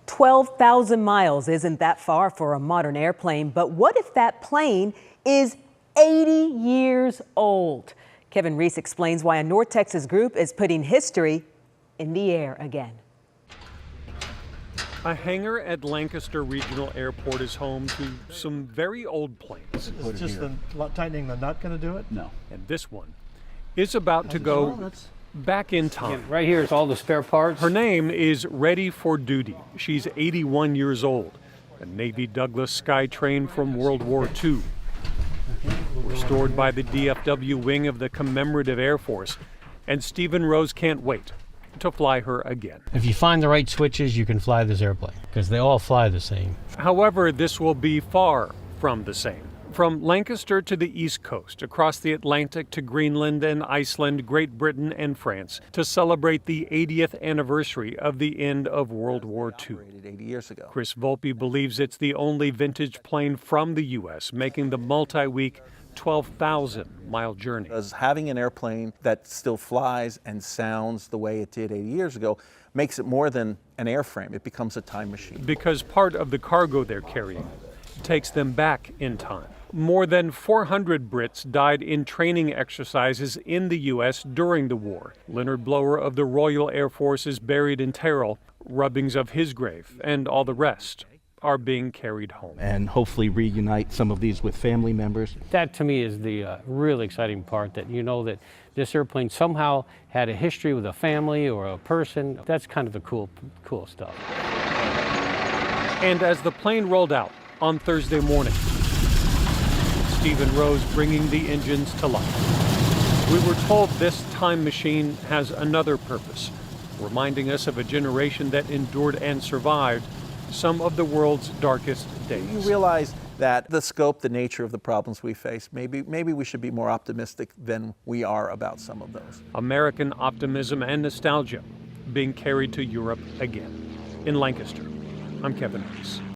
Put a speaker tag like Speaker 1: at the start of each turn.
Speaker 1: 12,000 miles isn't that far for a modern airplane, but what if that plane is 80 years old? Kevin Reese explains why a North Texas group is putting history in the air again.
Speaker 2: A hangar at Lancaster Regional Airport is home to some very old planes.
Speaker 3: Is just tightening the nut going to do it?
Speaker 4: No.
Speaker 2: And this one is about to go back in time.
Speaker 4: Right here is all the spare parts.
Speaker 2: Her name is Ready for Duty. She's 81 years old. A Navy Douglas Skytrain from World War II. Restored by the DFW wing of the Commemorative Air Force. And Stephen Rose can't wait to fly her again.
Speaker 5: If you find the right switches, you can fly this airplane, because they all fly the same.
Speaker 2: However, this will be far from the same. From Lancaster to the East Coast, across the Atlantic to Greenland and Iceland, Great Britain and France, to celebrate the 80th anniversary of the end of World War II.
Speaker 6: 80 years ago.
Speaker 2: Chris Volpe believes it's the only vintage plane from the U.S., making the multi-week 12,000-mile journey.
Speaker 6: Because having an airplane that still flies and sounds the way it did 80 years ago makes it more than an airframe. It becomes a time machine.
Speaker 2: Because part of the cargo they're carrying takes them back in time. More than 400 Brits died in training exercises in the U.S. during the war. Leonard Blower of the Royal Air Force is buried in Terrell. Rubbings of his grave and all the rest are being carried home.
Speaker 7: And hopefully reunite some of these with family members.
Speaker 5: That to me is the really exciting part, that you know that this airplane somehow had a history with a family or a person. That's kind of the cool stuff.
Speaker 2: And as the plane rolled out on Thursday morning, Stephen Rose bringing the engines to life. We were told this time machine has another purpose, reminding us of a generation that endured and survived some of the world's darkest days.
Speaker 6: You realize that the scope, the nature of the problems we face, maybe we should be more optimistic than we are about some of those.
Speaker 2: American optimism and nostalgia being carried to Europe again. In Lancaster, I'm Kevin Reese.